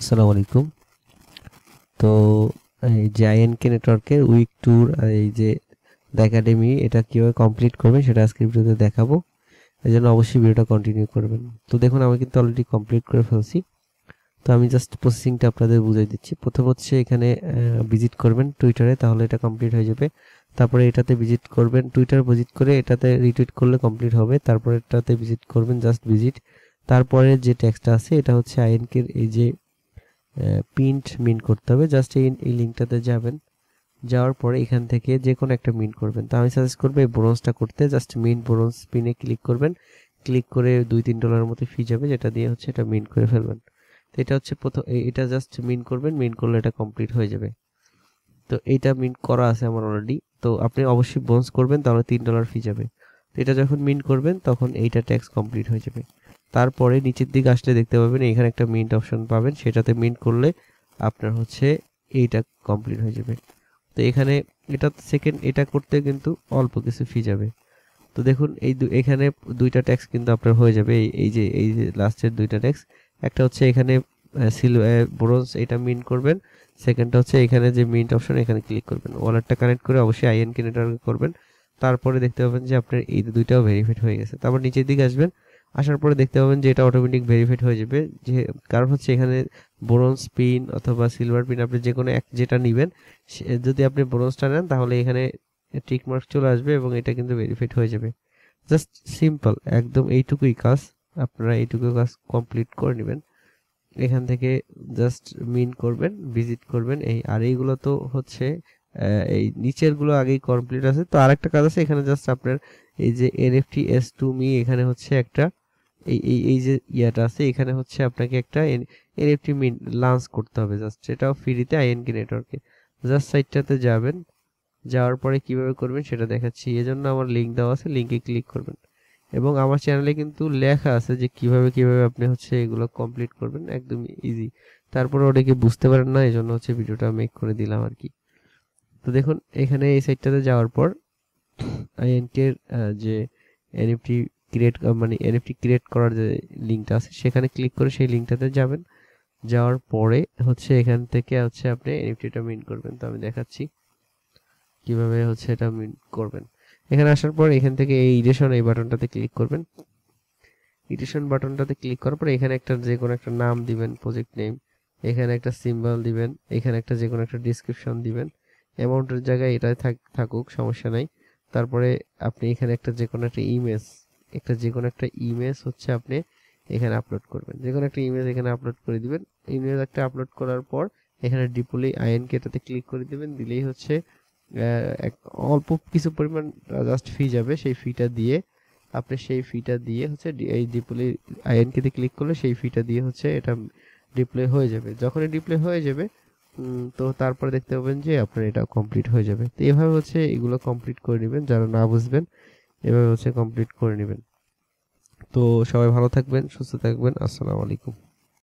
আসসালামু আলাইকুম। তো এই যে আইএনকে নেটওয়ার্কের উইক ট্যুর এই যে দ্য একাডেমি এটা কিভাবে কমপ্লিট করবেন সেটা আজকের ভিডিওতে দেখাবো। এই জন্য অবশ্যই ভিডিওটা কন্টিনিউ করবেন। তো দেখুন আমি কিন্তু অলরেডি কমপ্লিট করে ফেলছি। তো আমি জাস্ট প্রসেসিংটা আপনাদের বুঝিয়ে দিচ্ছি। প্রথম হচ্ছে এখানে ভিজিট করবেন টুইটারে, তাহলে এটা কমপ্লিট হয়ে যাবে। তারপরে এটাতে ভিজিট করবেন, টুইটার ভিজিট করে এটাতে রিটুইট করলে কমপ্লিট হবে। তারপরে এটাতে ভিজিট করবেন, জাস্ট ভিজিট। তারপরে যে টেক্সটটা আছে এটা হচ্ছে আইএনকের এই যে প্রিন্ট মিন করতে হবে। জাস্ট এই লিঙ্কটাতে যাবেন, যাওয়ার পরে এখান থেকে যে কোনো একটা মিন করবেন। তো আমি সাজেস্ট করবো এই ব্রোঞ্জটা করতে। জাস্ট মিন ব্রোঞ্জ পিনে ক্লিক করবেন, ক্লিক করে $2-3 মতো ফি যাবে, যেটা দিয়ে হচ্ছে এটা মিন করে ফেলবেন। তো এটা হচ্ছে প্রথম, এটা জাস্ট মিন করবেন, মিন করলে এটা কমপ্লিট হয়ে যাবে। তো এইটা মিন করা আছে আমার অলরেডি। তো আপনি অবশ্যই ব্রোঞ্জ করবেন, তাহলে $3 ফি যাবে। তো এটা যখন মিন করবেন তখন এইটা ট্যাক্স কমপ্লিট হয়ে যাবে। তারপরে নিচের দিকে আসলে দেখতে পাবেন এখানে একটা মিন্ট অপশন পাবেন, সেটাতে মিন্ট করলে আপনার হচ্ছে এইটা কমপ্লিট হয়ে যাবে। তো এখানে এটা সেকেন্ড, এটা করতে কিন্তু অল্প কিছু ফি যাবে। তো দেখুন এখানে দুইটা ট্যাক্স কিন্তু আপনার হয়ে যাবে। এই যে লাস্টের দুইটা ট্যাক্স, একটা হচ্ছে এখানে ব্রোঞ্জ এটা মিন্ট করবেন, সেকেন্ডটা হচ্ছে এখানে যে মিন্ট অপশন এখানে ক্লিক করবেন, ওয়ালেটটা কানেক্ট করে অবশ্যই আইএনকে নেটওয়ার্ক করবেন। তারপরে দেখতে পাবেন যে আপনার এই দুইটাও ভেরিফাইড হয়ে গেছে। তারপর নিচের দিকে আসবেন, আসার পরে দেখতে পাবেন যে এটা অটোমেটিক ভেরিফাইড হয়ে যাবে। যে কারণ হচ্ছে এখানে ব্রোঞ্জ পিন অথবা সিলভার পিন আপনি যে কোনো এক যেটা নেবেন, যদি আপনি ব্রোঞ্জটা নেন তাহলে এখানে টিক মার্ক চলে আসবে এবং এটা কিন্তু ভেরিফাইড হয়ে যাবে। জাস্ট সিম্পল, একদম এইটুকুই কাজ। আপনারা এইটুকু কাজ কমপ্লিট করে নেবেন। এখান থেকে জাস্ট মিন করবেন, ভিজিট করবেন। আর এইগুলো তো হচ্ছে এই নিচের গুলো আগেই কমপ্লিট আছে। তো আরেকটা কাজ আছে এখানে, জাস্ট আপনার এই যে এনএফটি এস টু মি, এখানে হচ্ছে একটা এই যে ইয়াটা আছে, এখানে হচ্ছে আপনাকে একটা এনএফটি মিন লঞ্চ করতে হবে। জাস্ট এটাও ফ্রিতে আইএনকে নেটওয়ার্কে। জাস্ট সাইটটাতে যাবেন, যাওয়ার পরে কিভাবে করবেন সেটা দেখাচ্ছি। এজন্য আমার লিঙ্ক দেওয়া আছে, লিঙ্কে ক্লিক করবেন। এবং আমার চ্যানেলে কিন্তু লেখা আছে যে কিভাবে আপনি হচ্ছে এগুলো কমপ্লিট করবেন, একদম ইজি। তারপরে ওটাকে বুঝতে পারেন না, এজন্য হচ্ছে ভিডিওটা মেক করে দিলাম আর কি। তো দেখুন এখানে এই সাইটটাতে যাওয়ার পর আইএনটি এর যে এনএফটি ক্রিয়েট মানে এনএফটি ক্রিয়েট করার যে লিঙ্কটা আছে সেখানে ক্লিক করে সেই লিঙ্কটাতে যাবেন। যাওয়ার পরে হচ্ছে এখান থেকে হচ্ছে আপনি এনএফটিটা মিন্ট করবেন। তো আমি দেখাচ্ছি কিভাবে হচ্ছে এটা মিন্ট করবেন। এখানে আসার পর এখান থেকে এই ইডিশন এই বাটনটাতে ক্লিক করবেন। ইডিশন বাটনটাতে ক্লিক করার পর এখানে একটা যে কোনো একটা নাম দিবেন, প্রজেক্ট নেম, এখানে একটা সিম্বল দিবেন, এখানে একটা যে কোনো একটা ডেসক্রিপশন দিবেন। অ্যামাউন্টের জায়গায় এটাই থাকুক, সমস্যা নাই। তারপরে আপনি এখানে একটা যে কোনো একটা ইমেজ হচ্ছে আপনি এখানে আপলোড করবেন। যে কোনো একটা ইমেজ এখানে আপলোড করে দিবেন। ইমেজ একটা আপলোড করার পর এখানে ডিপ্লয় আইএনকে এটাতে ক্লিক করে দিবেন। দিলেই হচ্ছে অল্প কিছু পরিমাণ জাস্ট ফি যাবে। সেই ফিটা দিয়ে হচ্ছে এই ডিপ্লয় আইএনকে তে ক্লিক করলে সেই ফিটা দিয়ে হচ্ছে এটা ডিপ্লয় হয়ে যাবে। যখনই ডিপ্লয় হয়ে যাবে তো তারপরে দেখতে পাবেন যে আপনার এটা কমপ্লিট হয়ে যাবে। তো এভাবে হচ্ছে এগুলো কমপ্লিট করে নেবেন, যারা না বুঝবেন এভাবে হচ্ছে কমপ্লিট করে নেবেন। তো সবাই ভালো থাকবেন, সুস্থ থাকবেন। আসসালামু আলাইকুম।